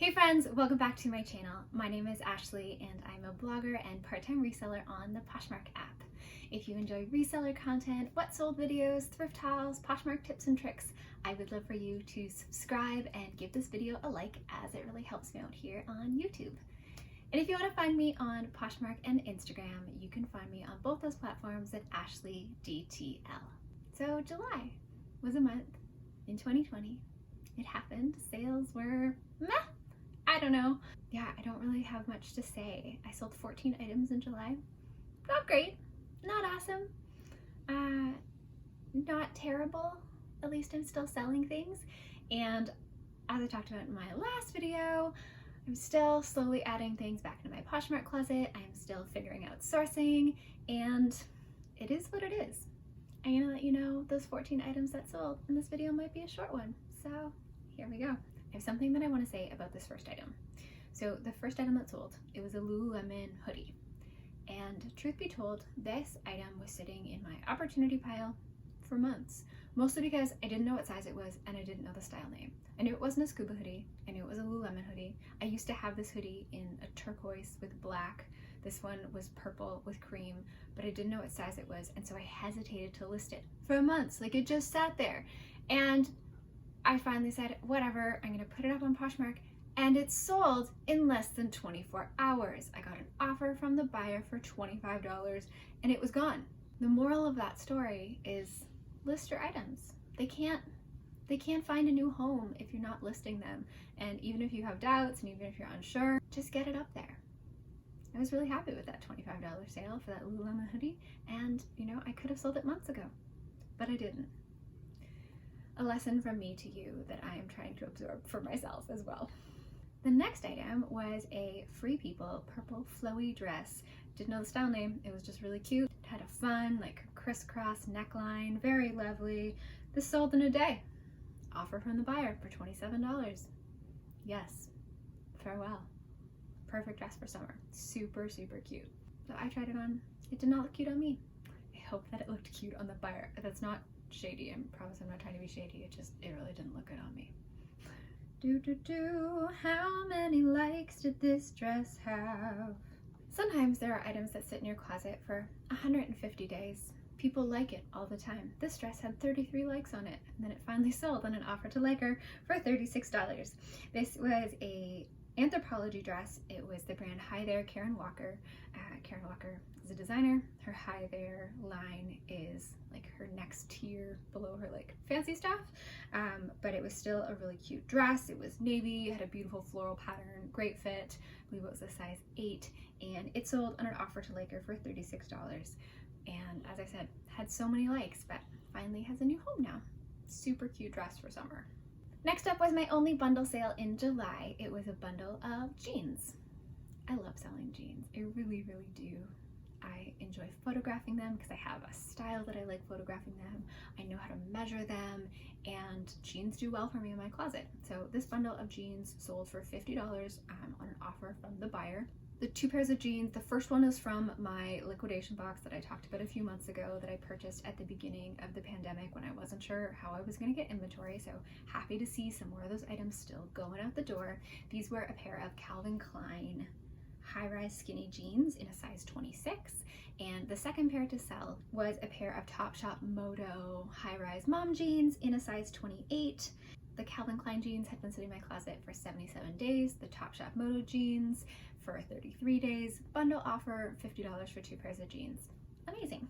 Hey friends, welcome back to my channel. My name is Ashley and I'm a blogger and part-time reseller on the Poshmark app. If you enjoy reseller content, what sold videos, thrift hauls, Poshmark tips and tricks, I would love for you to subscribe and give this video a like as it really helps me out here on YouTube. And if you want to find me on Poshmark and Instagram, you can find me on both those platforms at AshleyDTL. So July was a month in 2020. It happened. Sales were meh. I don't know. Yeah, I don't really have much to say. I sold 14 items in July. Not great, not awesome, not terrible. At least I'm still selling things. And as I talked about in my last video, I'm still slowly adding things back into my Poshmark closet. I'm still figuring out sourcing, and it is what it is. I'm gonna let you know those 14 items that sold, and this video might be a short one. So here we go. I have something that I want to say about this first item. So the first item that sold, it was a Lululemon hoodie. And truth be told, this item was sitting in my opportunity pile for months. Mostly because I didn't know what size it was and I didn't know the style name. I knew it wasn't a scuba hoodie. I knew it was a Lululemon hoodie. I used to have this hoodie in a turquoise with black. This one was purple with cream, but I didn't know what size it was. And so I hesitated to list it for months. Like, it just sat there. And I finally said, whatever, I'm gonna put it up on Poshmark, and it sold in less than 24 hours. I got an offer from the buyer for $25 and it was gone. The moral of that story is list your items. They can't find a new home if you're not listing them. And even if you have doubts and even if you're unsure, just get it up there. I was really happy with that $25 sale for that Lululemon hoodie, and you know, I could have sold it months ago, but I didn't. A lesson from me to you that I am trying to absorb for myself as well. The next item was a Free People purple flowy dress. Didn't know the style name, it was just really cute. It had a fun, like, crisscross neckline, very lovely. This sold in a day. Offer from the buyer for $27. Yes, farewell. Perfect dress for summer. Super, super cute. So I tried it on. It did not look cute on me. I hope that it looked cute on the buyer. That's not shady. I promise I'm not trying to be shady. It really didn't look good on me. How many likes did this dress have? Sometimes there are items that sit in your closet for 150 days. People like it all the time. This dress had 33 likes on it, and then it finally sold on an offer to like her for $36. This was a Anthropologie dress. It was the brand Hi There Karen Walker. Karen Walker is a designer. Her Hi There line is like her next tier below her like fancy stuff, but it was still a really cute dress. It was navy, it had a beautiful floral pattern, great fit. I believe it was a size 8, and it sold on an offer to like her for $36. And as I said, had so many likes, but finally has a new home now. Super cute dress for summer. Next up was my only bundle sale in July. It was a bundle of jeans. I love selling jeans. I really, really do. I enjoy photographing them because I have a style that I like photographing them. I know how to measure them, and jeans do well for me in my closet. So this bundle of jeans sold for $50 on an offer from the buyer. The 2 pairs of jeans, the first one is from my liquidation box that I talked about a few months ago that I purchased at the beginning of the pandemic when I wasn't sure how I was going to get inventory, so happy to see some more of those items still going out the door. These were a pair of Calvin Klein high-rise skinny jeans in a size 26, and the second pair to sell was a pair of Topshop Moto high-rise mom jeans in a size 28. The Calvin Klein jeans had been sitting in my closet for 77 days, the Topshop Moto jeans for 33 days, bundle offer $50 for 2 pairs of jeans. Amazing.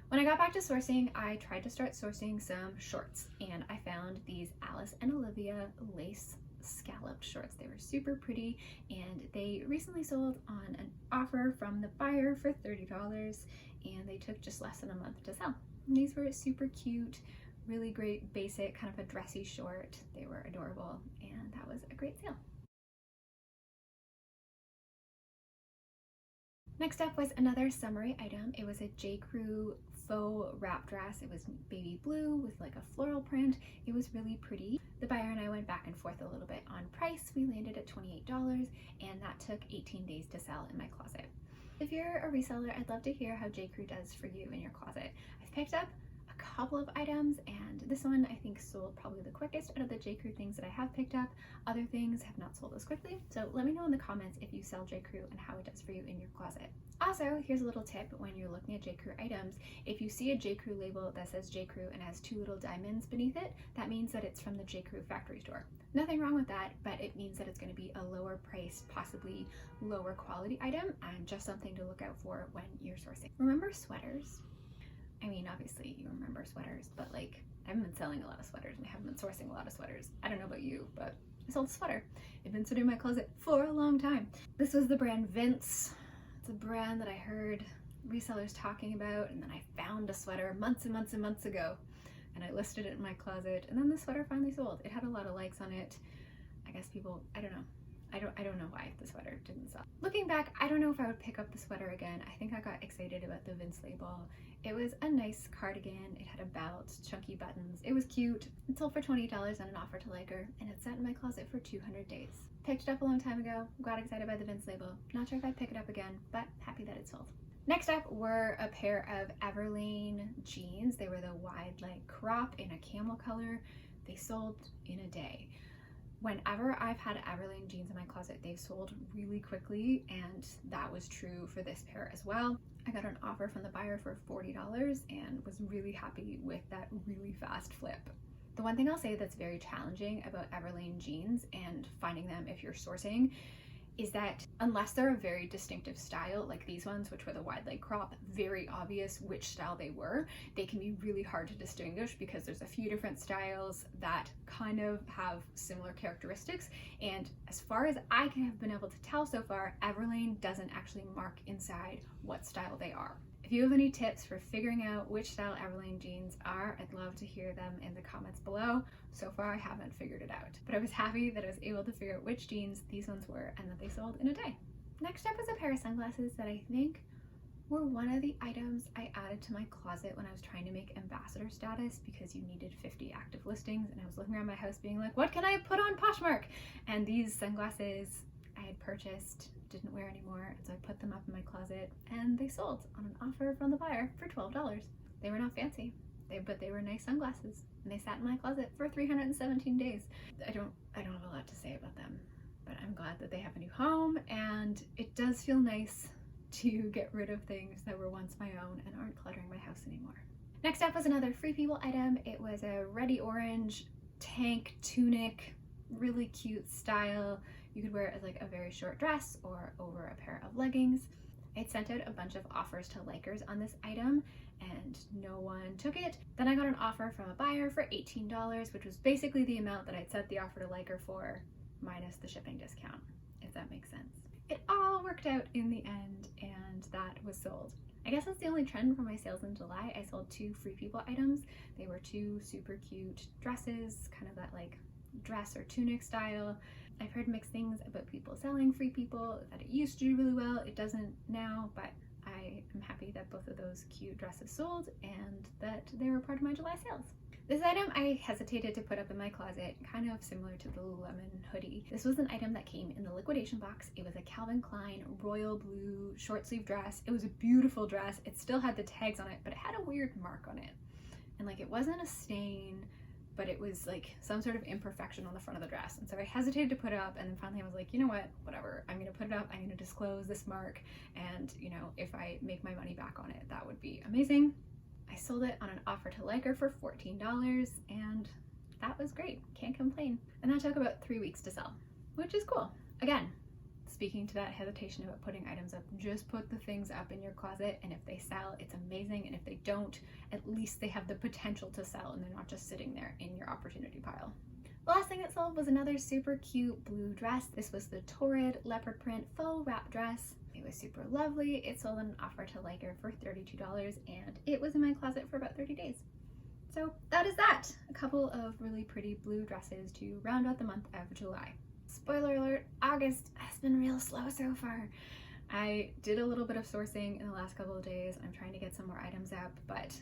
When I got back to sourcing, I tried to start sourcing some shorts, and I found these Alice and Olivia lace scalloped shorts. They were super pretty, and they recently sold on an offer from the buyer for $30, and they took just less than a month to sell. And these were super cute, really great basic, kind of a dressy short. They were adorable, and that was a great sale. Next up was another summery item. It was a J. Crew faux wrap dress. It was baby blue with like a floral print. It was really pretty. The buyer and I went back and forth a little bit on price. We landed at $28, and that took 18 days to sell in my closet. If you're a reseller, I'd love to hear how J. Crew does for you in your closet. I've picked up a couple of items, and this one I think sold probably the quickest out of the J. Crew things that I have picked up. Other things have not sold as quickly, so let me know in the comments if you sell J. Crew and how it does for you in your closet. Also, here's a little tip when you're looking at J. Crew items. If you see a J. Crew label that says J. Crew and has 2 little diamonds beneath it, that means that it's from the J. Crew factory store. Nothing wrong with that, but it means that it's going to be a lower priced, possibly lower quality item, and just something to look out for when you're sourcing. Remember sweaters? I mean, obviously you remember sweaters, but like, I haven't been selling a lot of sweaters and I haven't been sourcing a lot of sweaters. I don't know about you, but I sold a sweater. It's been sitting in my closet for a long time. This was the brand Vince. It's a brand that I heard resellers talking about, and then I found a sweater months and months and months ago, and I listed it in my closet, and then the sweater finally sold. It had a lot of likes on it. I guess people, I don't know. I don't know why the sweater didn't sell. Looking back, I don't know if I would pick up the sweater again. I think I got excited about the Vince label. It was a nice cardigan. It had a belt, chunky buttons. It was cute. It sold for $20 on an offer to liker, and it sat in my closet for 200 days. Picked it up a long time ago, got excited by the Vince label. Not sure if I'd pick it up again, but happy that it sold. Next up were a pair of Everlane jeans. They were the wide leg crop in a camel color. They sold in a day. Whenever I've had Everlane jeans in my closet, they've sold really quickly, and that was true for this pair as well. I got an offer from the buyer for $40 and was really happy with that really fast flip. The one thing I'll say that's very challenging about Everlane jeans and finding them if you're sourcing is that unless they're a very distinctive style, like these ones, which were the wide leg crop, very obvious which style they were, they can be really hard to distinguish because there's a few different styles that kind of have similar characteristics. And as far as I have been able to tell so far, Everlane doesn't actually mark inside what style they are. If you have any tips for figuring out which style Everlane jeans are, I'd love to hear them in the comments below. So far I haven't figured it out, but I was happy that I was able to figure out which jeans these ones were and that they sold in a day. Next up is a pair of sunglasses that I think were one of the items I added to my closet when I was trying to make ambassador status because you needed 50 active listings, and I was looking around my house being like, what can I put on Poshmark? And these sunglasses I had purchased, didn't wear anymore, and so I put them up in my closet and they sold on an offer from the buyer for $12. They were not fancy, but they were nice sunglasses, and they sat in my closet for 317 days. I don't have a lot to say about them, but I'm glad that they have a new home, and it does feel nice to get rid of things that were once my own and aren't cluttering my house anymore. Next up was another Free People item. It was a reddy orange tank tunic, really cute style. You could wear it as like a very short dress or over a pair of leggings. I'd sent out a bunch of offers to likers on this item and no one took it. Then I got an offer from a buyer for $18, which was basically the amount that I'd set the offer to liker for minus the shipping discount, if that makes sense. It all worked out in the end, and that was sold. I guess that's the only trend for my sales in July. I sold 2 Free People items. They were 2 super cute dresses, kind of that like dress or tunic style. I've heard mixed things about people selling Free People, that it used to do really well. It doesn't now, but I am happy that both of those cute dresses sold and that they were part of my July sales. This item I hesitated to put up in my closet, kind of similar to the Lululemon hoodie. This was an item that came in the liquidation box. It was a Calvin Klein royal blue short sleeve dress. It was a beautiful dress. It still had the tags on it, but it had a weird mark on it. And like, it wasn't a stain, but it was like some sort of imperfection on the front of the dress. And so I hesitated to put it up, and then finally I was like, you know what, whatever, I'm gonna put it up, I'm gonna disclose this mark, and you know, if I make my money back on it, that would be amazing. I sold it on an offer to liker for $14, and that was great, can't complain. And that took about 3 weeks to sell, which is cool. Again, speaking to that hesitation about putting items up, just put the things up in your closet, and if they sell, it's amazing, and if they don't, at least they have the potential to sell and they're not just sitting there in your opportunity pile. The last thing that sold was another super cute blue dress. This was the Torrid leopard print faux wrap dress. It was super lovely. It sold on an offer to liker for $32, and it was in my closet for about 30 days. So that is that. A couple of really pretty blue dresses to round out the month of July. Spoiler alert, August has been real slow so far. I did a little bit of sourcing in the last couple of days. I'm trying to get some more items up, but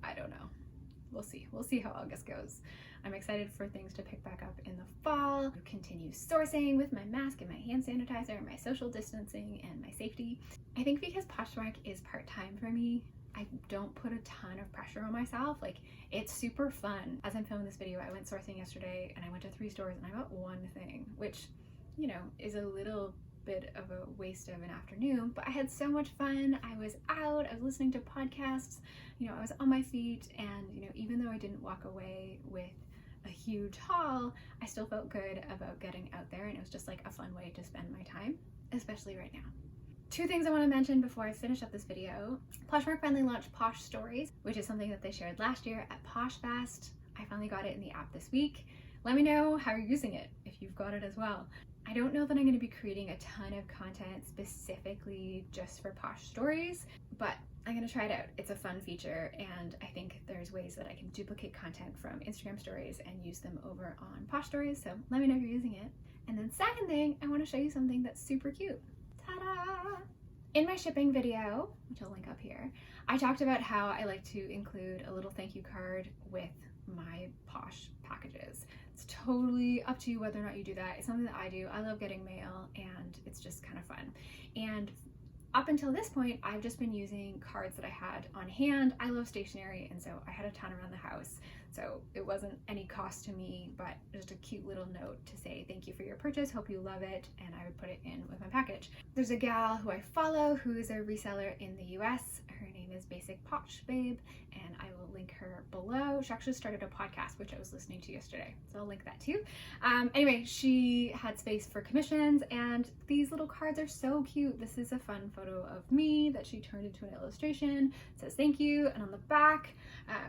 I don't know. We'll see. We'll see how August goes. I'm excited for things to pick back up in the fall. Continue sourcing with my mask and my hand sanitizer, my social distancing, and my safety. I think because Poshmark is part-time for me, I don't put a ton of pressure on myself. Like, it's super fun. As I'm filming this video, I went sourcing yesterday and I went to 3 stores and I got one thing, which, you know, is a little bit of a waste of an afternoon, but I had so much fun. I was out, I was listening to podcasts, you know, I was on my feet, and, you know, even though I didn't walk away with a huge haul, I still felt good about getting out there, and it was just like a fun way to spend my time, especially right now. 2 things I want to mention before I finish up this video. Poshmark finally launched Posh Stories, which is something that they shared last year at PoshFest. I finally got it in the app this week. Let me know how you're using it, if you've got it as well. I don't know that I'm going to be creating a ton of content specifically just for Posh Stories, but I'm going to try it out. It's a fun feature, and I think there's ways that I can duplicate content from Instagram Stories and use them over on Posh Stories, so let me know if you're using it. And then second thing, I want to show you something that's super cute. Ta-da! In my shipping video, which I'll link up here, I talked about how I like to include a little thank you card with my Posh packages. It's totally up to you whether or not you do that. It's something that I do. I love getting mail, and it's just kind of fun. And up until this point, I've just been using cards that I had on hand. I love stationery, and so I had a ton around the house. So it wasn't any cost to me, but just a cute little note to say thank you for your purchase, hope you love it, and I would put it in with my package. There's a gal who I follow who is a reseller in the US. Her name is Basic Posh Babe, and I will link her below. She actually started a podcast, which I was listening to yesterday, so I'll link that too. Anyway, she had space for commissions, and these little cards are so cute. This is a fun photo of me that she turned into an illustration. It says thank you, and on the back,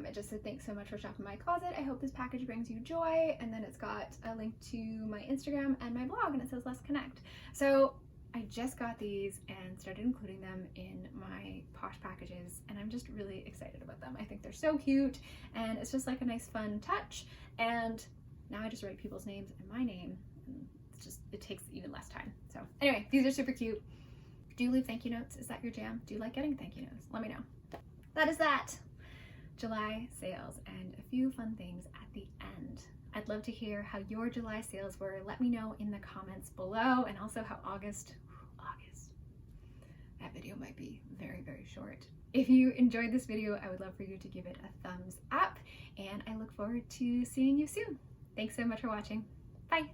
it just said thanks so much for shopping my closet. I hope this package brings you joy, and then it's got a link to my Instagram and my blog, and it says let's connect. So I just got these and started including them in my Posh packages, and I'm just really excited about them. I think they're so cute, and it's just like a nice fun touch, and now I just write people's names and my name, and it takes even less time. So anyway, these are super cute. Do you leave thank you notes? Is that your jam? Do you like getting thank you notes? Let me know. That is that. July sales and a few fun things at the end. I'd love to hear how your July sales were. Let me know in the comments below, and also how August, that video might be very, very short. If you enjoyed this video, I would love for you to give it a thumbs up, and I look forward to seeing you soon. Thanks so much for watching. Bye.